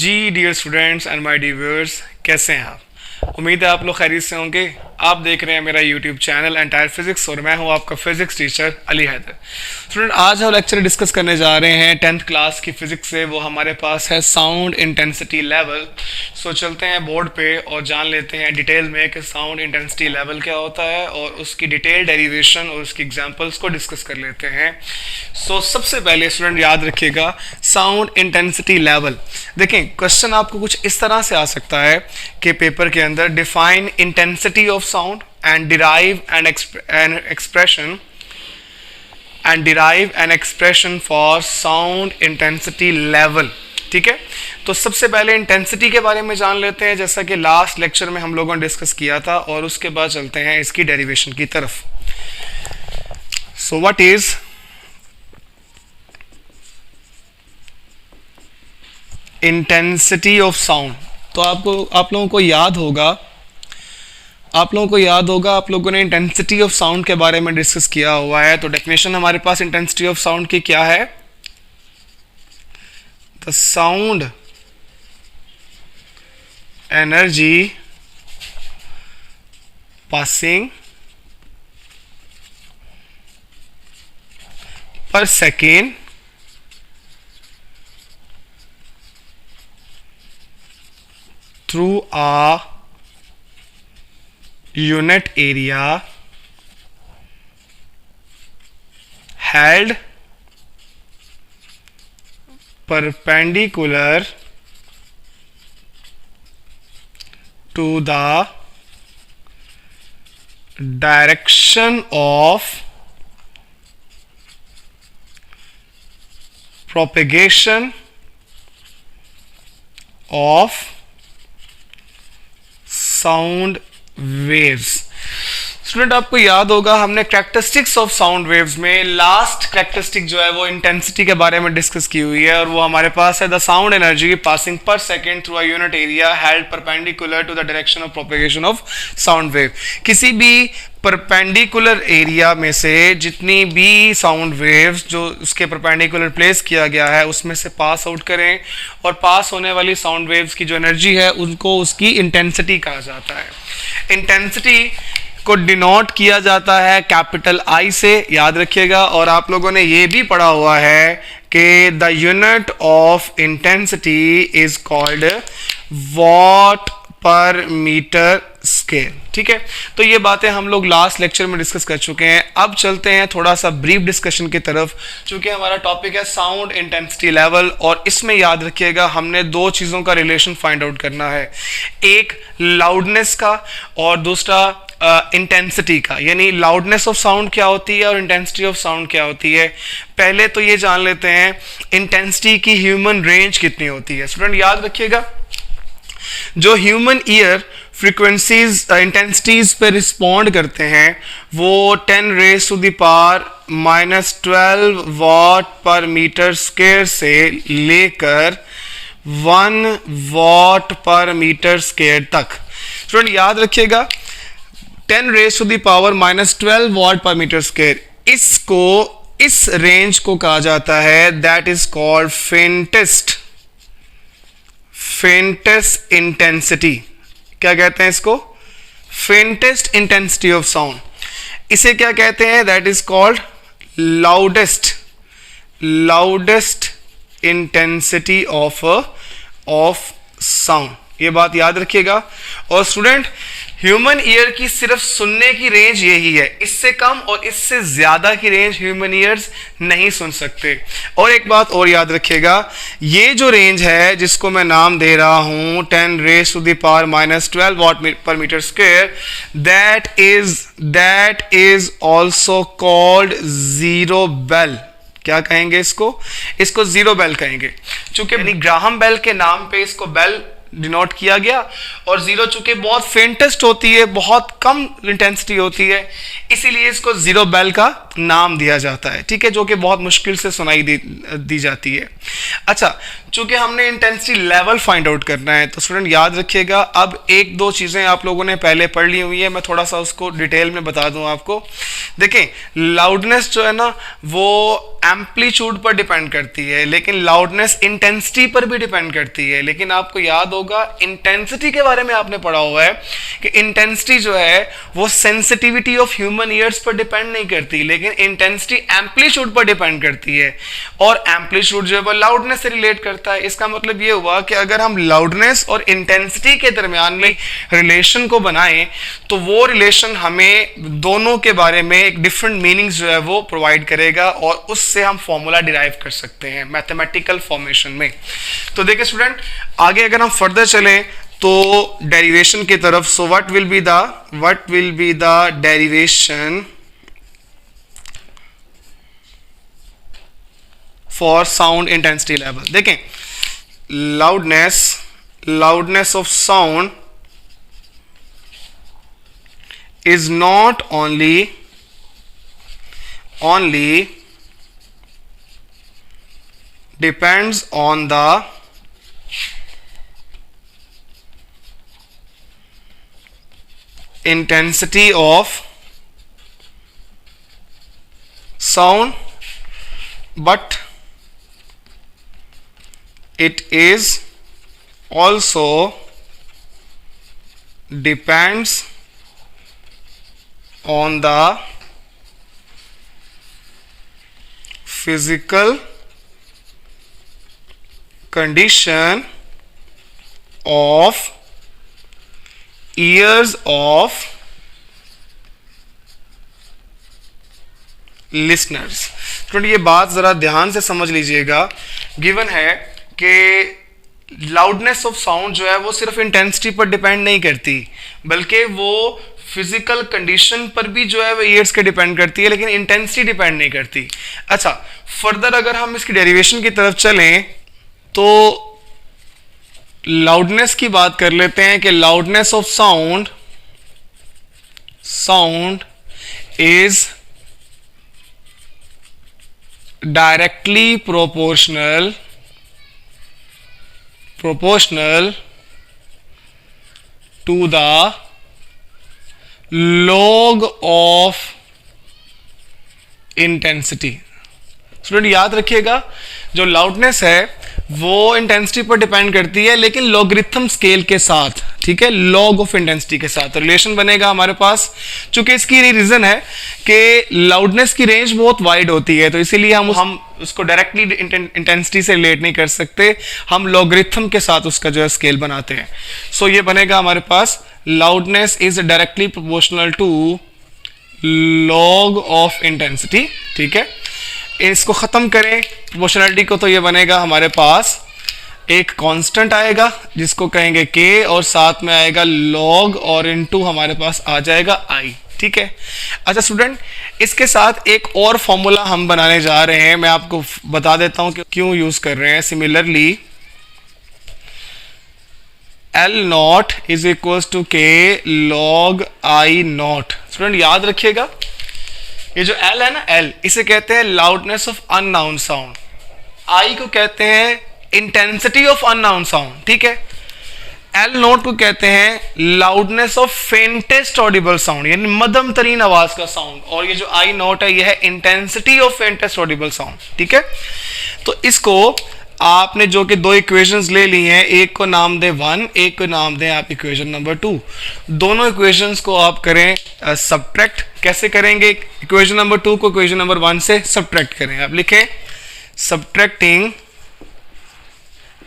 Ji dear students and my dear viewers, कैसे हैं आप? उम्मीद है आप लोग खैरियत से होंगे। आप देख रहे हैं मेरा यूट्यूब चैनल एंटायर फिजिक्स और मैं हूं आपका physics teacher Ali Haider. Student, आज हम लेक्चर डिस्कस करने जा रहे हैं 10th क्लास की फिजिक्स से। वो हमारे पास है साउंड इंटेंसिटी लेवल। सो चलते हैं बोर्ड पे और जान लेते हैं डिटेल में कि साउंड इंटेंसिटी लेवल क्या होता है और उसकी डिटेल डेरिवेशन और उसकी एग्जांपल्स को डिस्कस कर लेते हैं। सो सबसे पहले स्टूडेंट याद रखिएगा साउंड इंटेंसिटी लेवल। देखें, क्वेश्चन आपको कुछ इस तरह से आ सकता है कि पेपर के अंदर define intensity of sound and derive an expression for sound intensity level. ठीक है, तो सबसे पहले इंटेंसिटी के बारे में जान लेते हैं, जैसा कि लास्ट लेक्चर में हम लोगों ने डिस्कस किया था, और उसके बाद चलते हैं इसकी डेरिवेशन की तरफ। So what is intensity of sound? तो आप लोगों को याद होगा आप लोगों ने इंटेंसिटी ऑफ साउंड के बारे में डिस्कस किया हुआ है। तो डेफिनेशन हमारे पास इंटेंसिटी ऑफ साउंड की क्या है? The sound energy passing per second through a unit area held perpendicular to the direction of propagation of sound waves. Student, आपको याद होगा हमने कैरेक्टरिस्टिक्स ऑफ साउंड वेव्स में लास्ट कैरेक्टरिस्टिक जो है वो इंटेंसिटी के बारे में डिस्कस की हुई है, और वो हमारे पास है the sound energy passing per second through a unit area held perpendicular to the direction of propagation of sound wave. किसी भी परपेंडिकुलर एरिया में से जितनी भी साउंड वेव्स जो उसके परपेंडिकुलर प्लेस किया गया है उसमें से पास आउट करें, और पास होने वाली साउंड वेव्स की जो एनर्जी है उनको उसकी इंटेंसिटी कहा जाता है। इंटेंसिटी को डिनोट किया जाता है कैपिटल आई से, याद रखिएगा। और आप लोगों ने ये भी पढ़ा हुआ है कि the unit of intensity is called what per metre scale. ठीक है, तो ये बातें हम लोग लास्ट लेक्चर में डिस्कस कर चुके हैं। अब चलते हैं थोड़ा सा ब्रीफ डिस्कशन की तरफ, चूंकि हमारा टॉपिक है साउंड इंटेंसिटी लेवल, और इसमें याद रखिएगा हमने दो चीज़ों का रिलेशन फाइंड आउट करना है, एक लाउडनेस का और दूसरा इंटेंसिटी का। यानी लाउडनेस ऑफ साउंड क्या होती है और इंटेंसिटी ऑफ साउंड क्या होती है। पहले तो ये जान लेते हैं इंटेंसिटी की ह्यूमन रेंज कितनी होती है। स्टूडेंट, याद रखिएगा जो ह्यूमन ईयर फ्रीक्वेंसीज इंटेंसिटीज पे रिस्पॉन्ड करते हैं वो 10⁻⁻12 वॉट पर मीटर स्क्वायर से लेकर 1 वॉट पर मीटर स्क्वायर तक। स्टूडेंट, याद रखिएगा 10⁻12 वॉट पर मीटर स्क्वायर, इस रेंज को कहा जाता है that is called faintest intensity. क्या कहते हैं इसको? Faintest intensity of sound. इसे क्या कहते हैं? That is called loudest intensity of sound. ये बात याद रखिएगा। और स्टूडेंट, ह्यूमन ईयर की सिर्फ सुनने की रेंज यही है, इससे कम और इससे ज्यादा की रेंज ह्यूमन ईयर्स नहीं सुन सकते। और एक बात और याद रखिएगा, ये जो रेंज है जिसको मैं नाम दे रहा हूं 10⁻⁻12 watt per metre square, that is also called zero bel. क्या कहेंगे इसको जीरो बेल कहेंगे, चूंकि ग्राहम बेल के नाम पे इसको बेल डिनोट किया गया, और जीरो चूंकि बहुत फेंटेस्ट होती है, बहुत कम इंटेंसिटी होती है, इसीलिए इसको जीरो बेल का नाम दिया जाता है। ठीक है, जो कि बहुत मुश्किल से सुनाई दी जाती है। अच्छा, चूंकि हमने इंटेंसिटी लेवल फाइंड आउट करना है, तो स्टूडेंट याद रखिएगा, अब एक दो चीजें आप लोगों ने पहले पढ़ ली हुई है, मैं थोड़ा सा उसको डिटेल में बता दूं आपको। देखें, लाउडनेस जो है ना वो एम्पलीट्यूड पर डिपेंड करती है, लेकिन लाउडनेस इंटेंसिटी पर भी डिपेंड करती है। लेकिन आपको याद होगा इंटेंसिटी के बारे में आपने पढ़ा हुआ है कि इंटेंसिटी जो है वो सेंसिटिविटी ऑफ ह्यूमन ईयर्स पर डिपेंड नहीं करती, लेकिन इंटेंसिटी एम्पलीट्यूड पर डिपेंड करती है, और एम्पलीट्यूड जो है वो लाउडनेस से रिलेट करता है। इसका मतलब ये हुआ कि अगर हम लाउडनेस और इंटेंसिटी के दरमियान में रिलेशन को बनाएं तो वो रिलेशन हमें दोनों के बारे में एक डिफरेंट मीनिंग्स जो है वो प्रोवाइड करेगा, और उससे हम फॉर्मूला डिराइव कर सकते हैं मैथमेटिकल फॉर्मेशन में। तो देखिए स्टूडेंट, आगे अगर हम फर्दर चलें तो डेरिवेशन की तरफ, so what will be the derivation for sound intensity level. देखें, loudness of sound is not only depends on the intensity of sound, but it is also depends on the physical condition of ears of listeners। Student ये बात जरा ध्यान से समझ लीजिएगा। Given है कि लाउडनेस ऑफ साउंड जो है वो सिर्फ इंटेंसिटी पर डिपेंड नहीं करती, बल्कि वो फिजिकल कंडीशन पर भी जो है वो ईयर्स के डिपेंड करती है, लेकिन इंटेंसिटी डिपेंड नहीं करती। अच्छा, फर्दर अगर हम इसकी डेरिवेशन की तरफ चलें तो लाउडनेस की बात कर लेते हैं कि loudness of sound is directly proportional to the log of intensity। Student याद रखिएगा, जो लाउडनेस है वो इंटेंसिटी पर डिपेंड करती है, लेकिन लॉगरिथम स्केल के साथ, ठीक है, लॉग ऑफ इंटेंसिटी के साथ रिलेशन बनेगा हमारे पास। चूंकि इसकी रीजन है कि लाउडनेस की रेंज बहुत वाइड होती है, तो इसीलिए हम उसको डायरेक्टली इंटेंसिटी से रिलेट नहीं कर सकते, हम लॉगरिथम के साथ उसका जो है स्केल बनाते हैं। सो ये बनेगा हमारे पास loudness is directly proportional to log of intensity। ठीक है, इसको खत्म करें प्रोपोर्शनलिटी को, तो ये बनेगा हमारे पास एक कांस्टेंट आएगा जिसको कहेंगे k, और साथ में आएगा log और इनटू हमारे पास आ जाएगा i। ठीक है। अच्छा स्टूडेंट, इसके साथ एक और फॉर्मूला हम बनाने जा रहे हैं, मैं आपको बता देता हूं कि क्यों यूज कर रहे हैं। Similarly L naught is equal to k log I naught. Student याद रखिएगा, ये जो L है ना, L इसे कहते हैं loudness of unknown sound, I को कहते हैं इंटेंसिटी ऑफ अननाउन साउंड। ठीक है, L नोट को कहते हैं loudness of faintest Audible sound, यानी मध्यम तरीन आवाज का साउंड, और ये जो I नोट है ये है intensity of faintest Audible sound. ठीक है, तो इसको आपने जो कि दो इक्वेशंस ले ली हैं, एक को नाम दे 1, एक को नाम दें आप इक्वेशन नंबर 2। दोनों इक्वेशंस को आप करें सब्ट्रैक्ट। कैसे करेंगे? इक्वेशन नंबर 2 को इक्वेशन नंबर 1 से सब्ट्रैक्ट करें। आप लिखें subtracting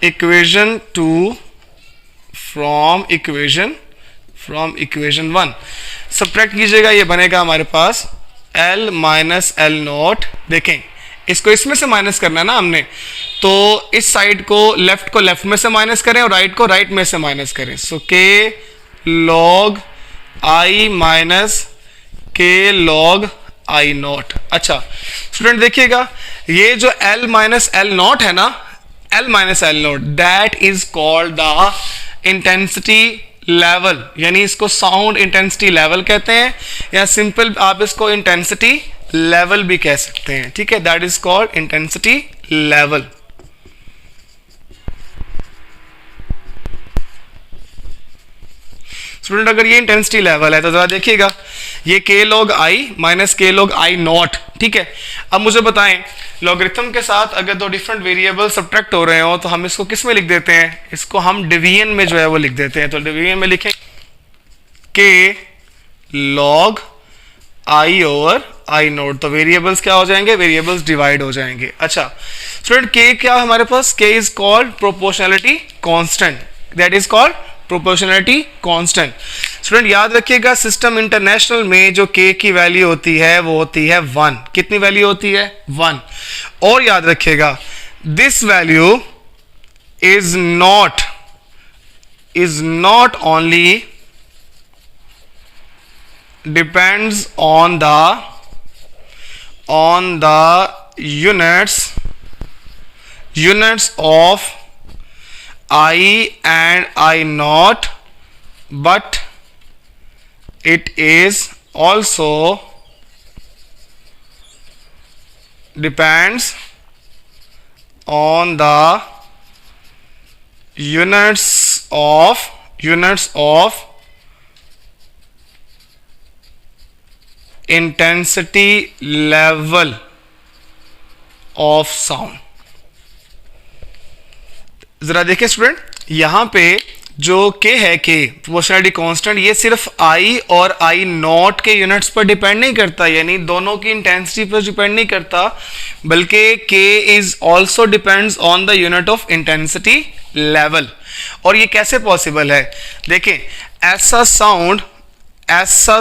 equation 2 from equation 1। Subtract कीजिएगा, ये बनेगा हमारे पास L माइनस एल नॉट। देखें, इसको इसमें से माइनस करना है ना हमने, तो इस साइड को लेफ्ट में से माइनस करें और राइट को राइट में से माइनस करें। सो के लॉग आई माइनस के लॉग आई नॉट। अच्छा स्टूडेंट देखिएगा, ये जो L माइनस एल नॉट है ना, L minus L not, that is called the intensity level, यानी इसको साउंड इंटेंसिटी लेवल कहते हैं, या सिंपल आप इसको इंटेंसिटी लेवल भी कह सकते हैं। ठीक है, that is called intensity level. Student अगर ये इंटेंसिटी लेवल है तो जरा देखिएगा, ये k log i minus k log i not, ठीक है। अब मुझे बताएं लॉगरिथम के साथ अगर दो डिफरेंट वेरिएबल सब्ट्रैक्ट हो रहे हो तो हम इसको किस में लिख देते हैं, इसको हम डिवीजन में जो है वो लिख देते हैं। तो डिवीजन में लिखें k log i over i note, तो वेरिएबल्स क्या हो जाएंगे, वेरिएबल्स डिवाइड हो जाएंगे। अच्छा स्टूडेंट k क्या हमारे पास, k is called proportionality constant, that is called proportionality constant. Student याद रखिएगा सिस्टम इंटरनेशनल में जो k की वैल्यू होती है वो होती है 1, कितनी वैल्यू होती है 1। और याद रखिएगा this value is not only depends on the units of I and I naught, but it is also depends on the units of intensity level of sound. जरा देखिए स्टूडेंट, यहां पे जो k है, k प्रोपोर्शनलिटी कांस्टेंट, ये सिर्फ i और i not के यूनिट्स पर डिपेंड नहीं करता, यानी दोनों की इंटेंसिटी पर डिपेंड नहीं करता, बल्कि k is also depends on the unit of intensity level. और ये कैसे पॉसिबल है, देखें ऐसा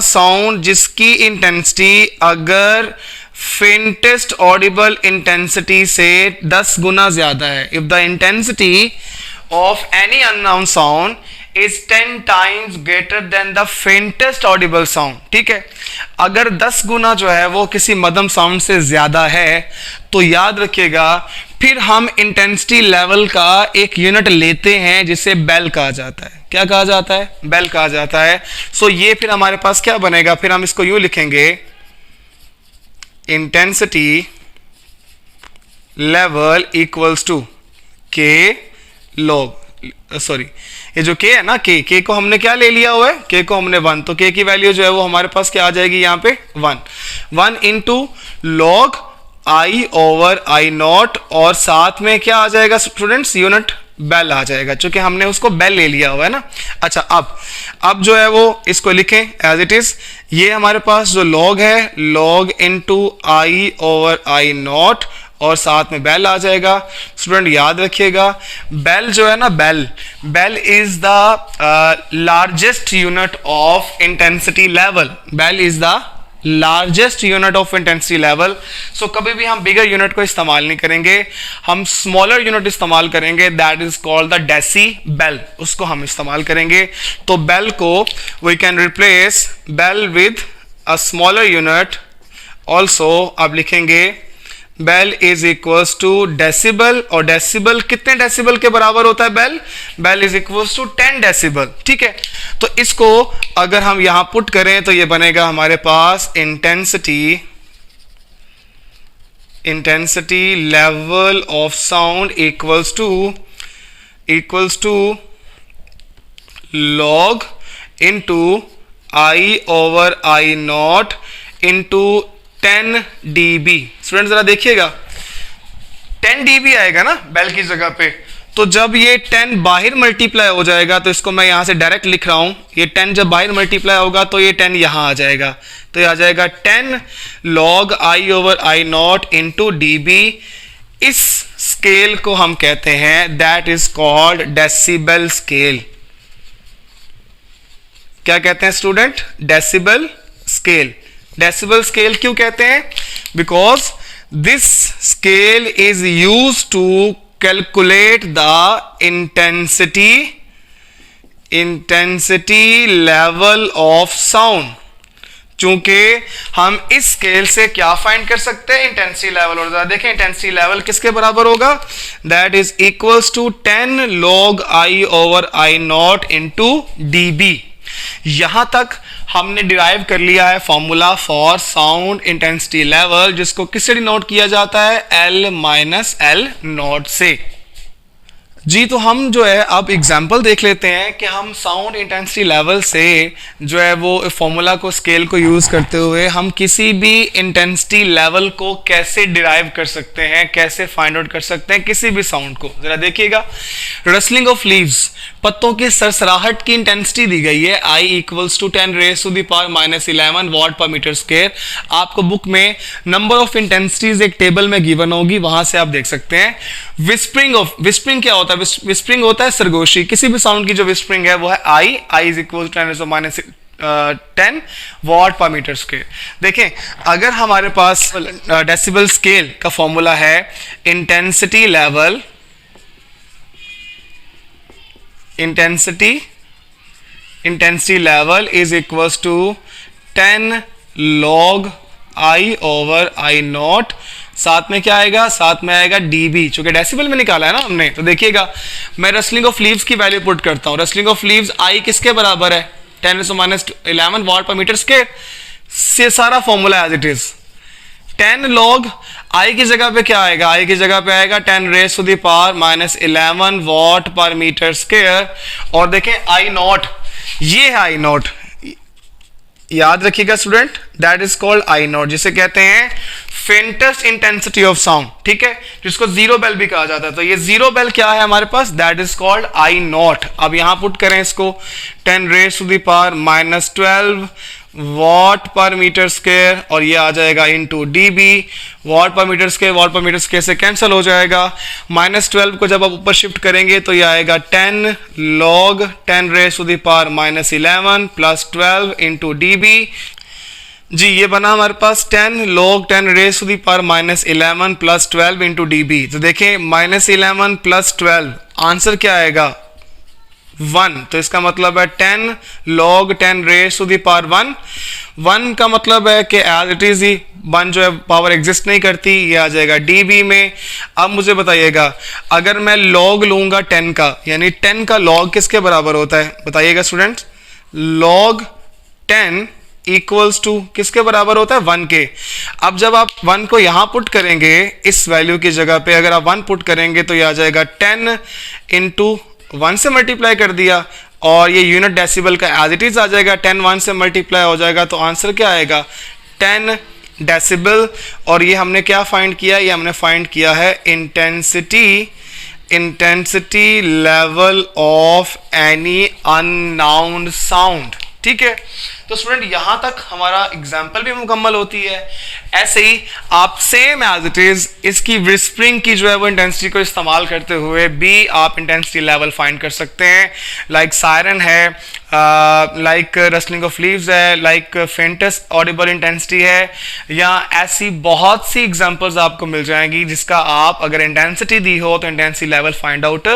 साउंड जिसकी इंटेंसिटी अगर फेंटेस्ट ऑडिबल इंटेंसिटी से 10 गुना ज्यादा है, if the intensity of any unknown sound is 10 times greater than the faintest Audible sound, ठीक है। अगर 10 गुना जो है वो किसी मध्यम साउंड से ज्यादा है तो याद रखिएगा फिर हम इंटेंसिटी लेवल का एक यूनिट लेते हैं जिसे बेल कहा जाता है। क्या कहा जाता है, बेल कहा जाता है। सो ये फिर हमारे पास क्या बनेगा, फिर हम इसको यूं लिखेंगे intensity level equals to k log, sorry ये जो k है ना, k को हमने क्या ले लिया हुआ है, k को हमने 1, तो k की वैल्यू जो है वो हमारे पास क्या आ जाएगी यहाँ पे 1 into log i over i not, और साथ में क्या आ जाएगा स्टूडेंट्स, यूनिट बेल आ जाएगा, चूंकि हमने उसको बेल ले लिया हुआ है ना। अच्छा अब जो है वो इसको लिखें एज इट इज, ये हमारे पास जो लॉग है, log into i over i not, और साथ में बेल आ जाएगा। स्टूडेंट याद रखिएगा बेल जो है ना, bell is the largest unit of intensity level, bell is the largest unit of intensity level. So कभी भी हम बिगर यूनिट को इस्तेमाल नहीं करेंगे, हम स्मॉलर यूनिट इस्तेमाल करेंगे, that is called the decibel, उसको हम इस्तेमाल करेंगे। तो बेल को we can replace bel with a smaller unit also. अब लिखेंगे bel is equals to decibel, और डेसिबल कितने डेसिबल के बराबर होता है, bel is equals to 10 decibel, ठीक है। तो इसको अगर हम यहां पुट करें तो ये बनेगा हमारे पास intensity level of sound equals to log into i over i naught into 10 dB। Student जरा देखिएगा 10 dB आएगा ना बेल की जगह पे, तो जब ये 10 बाहर मल्टीप्लाई हो जाएगा, तो इसको मैं यहां से डायरेक्ट लिख रहा हूं, ये 10 जब बाहर मल्टीप्लाई होगा तो ये 10 यहां आ जाएगा, तो ये आ जाएगा 10 log i over i naught into dB। इस स्केल को हम कहते हैं that is called decibel scale. क्या कहते हैं student, decibel scale. Decibel scale क्यों कहते हैं, because this scale is use to calculate the intensity level of sound. चूंकि हम इस स्केल से क्या फाइंड कर सकते हैं, इंटेंसिटी लेवल। और जरा देखें इंटेंसिटी लेवल किसके बराबर होगा, that is equals to 10 log i over i naught into dB। यहां तक हमने डिराइव कर लिया है formula for sound intensity level, जिसको किससे डिनोट किया जाता है, L माइनस L नॉट से। जी, तो हम जो है अब एग्जाम्पल देख लेते हैं कि हम साउंड इंटेंसिटी लेवल से जो है वो फॉर्मूला को, स्केल को यूज़ करते हुए हम किसी भी इंटेंसिटी लेवल को कैसे डिराइव कर सकते हैं, कैसे फाइंड आउट कर सकते हैं किसी भी साउंड को। ज़रा देखिएगा, रसलिंग ऑफ लीव्स, पत्तों की सरसराहट की इंटेंसिटी दी गई है I equals to 10⁻⁻11 what per metre square. आपको बुक में नंबर ऑफ इंटेंसिटीज एक टेबल में गिवन होगी, वहां से आप देख सकते हैं। विस्परिंग क्या होता है? विस्परिंग होता है सरगोशी। किसी भी साउंड की जो विस्परिंग है वो है I is equal to 10⁻10 watt per metre square. देखें, अगर हमारे पास डेसिबल स्केल का फॉर्मूला है intensity level is equals to 10 log I over I naught, साथ में क्या आएगा? साथ में आएगा dB, चूंकि डेसिबल में निकाला है ना हमने। तो देखिएगा, मैं रसलिंग ऑफ लीव्स की वैल्यू पुट करता हूं। रसलिंग ऑफ लीव्स I किसके बराबर है? 10⁻11 वॉट पर मीटर स्क्वायर। से सारा formula as it is. 10 log I की जगह पे क्या आएगा? I की जगह पे आएगा 10⁻11 वॉट पर मीटर स्क्वायर। और देखें I नॉट, ये है I नॉट, याद रखिएगा student, that is called I not, जिसे कहते हैं फेंटेस्ट इंटेंसिटी ऑफ साउंड, ठीक है, जिसको जीरो बेल भी कहा जाता है। तो ये जीरो बेल क्या है हमारे पास? That is called I naught. अब यहां पुट करें इसको, 10⁻⁻12 वॉट पर मीटर स्क्वायर, और ये आ जाएगा into dB। What per metre square से कैंसिल हो जाएगा। -12 को जब आप ऊपर शिफ्ट करेंगे तो ये आएगा 10 log 10⁻11 प्लस 12 इंटू dB। जी, ये बना हमारे पास 10 log 10⁻11 प्लस 12 इंटू dB। तो देखें, -11 प्लस 12, आंसर क्या आएगा? 1। तो इसका मतलब है 10 log 10⁻1। 1 का मतलब है कि एज इट इज ही 1 जो है पावर एग्जिस्ट नहीं करती, ये आ जाएगा dB में। अब मुझे बताइएगा, अगर मैं log लूंगा 10 का, यानी 10 का log किसके बराबर होता है? बताइएगा स्टूडेंट्स, log 10 इक्वल्स टू किसके बराबर होता है? 1 के। अब जब आप 1 को यहां पुट करेंगे, इस वैल्यू की जगह पे अगर आप 1 पुट करेंगे तो यह आ जाएगा 10 इंटू 1 से मल्टीप्लाई कर दिया, और ये यूनिट डेसिबल का एज इट इज आ जाएगा। 10 1 से मल्टीप्लाई हो जाएगा, तो आंसर क्या आएगा? 10 डेसिबल। और ये हमने क्या फाइंड किया? ये हमने फाइंड किया है intensity level of any unknown sound, ठीक है। तो स्टूडेंट, यहां तक हमारा एग्जाम्पल भी मुकम्मल होती है। ऐसे ही आप सेम एज इट इज इसकी विस्परिंग की जो है वो इंटेंसिटी को इस्तेमाल करते हुए भी आप इंटेंसिटी लेवल फाइंड कर सकते हैं। लाइक सायरन है, लाइक रसलिंग ऑफ लीव्स है, लाइक फेंटेस्ट ऑडिबल इंटेंसिटी है, या ऐसी बहुत सी एग्जांपल्स आपको मिल जाएंगी जिसका आप अगर इंटेंसिटी दी हो तो इंटेंसिटी लेवल फाइंड आउट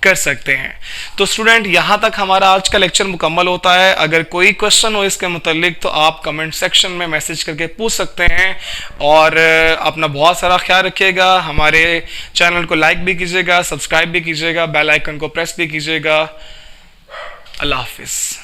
कर सकते हैं। तो स्टूडेंट, यहां तक हमारा आज का लेक्चर मुकम्मल होता है। अगर कोई क्वेश्चन हो इसके मुतालिक तो आप कमेंट सेक्शन में मैसेज करके पूछ सकते हैं। और अपना बहुत सारा ख्याल रखिएगा। हमारे चैनल को लाइक भी कीजिएगा, सब्सक्राइब भी कीजिएगा, बेल आइकन को प्रेस भी कीजिएगा। अल्लाह हाफिज़।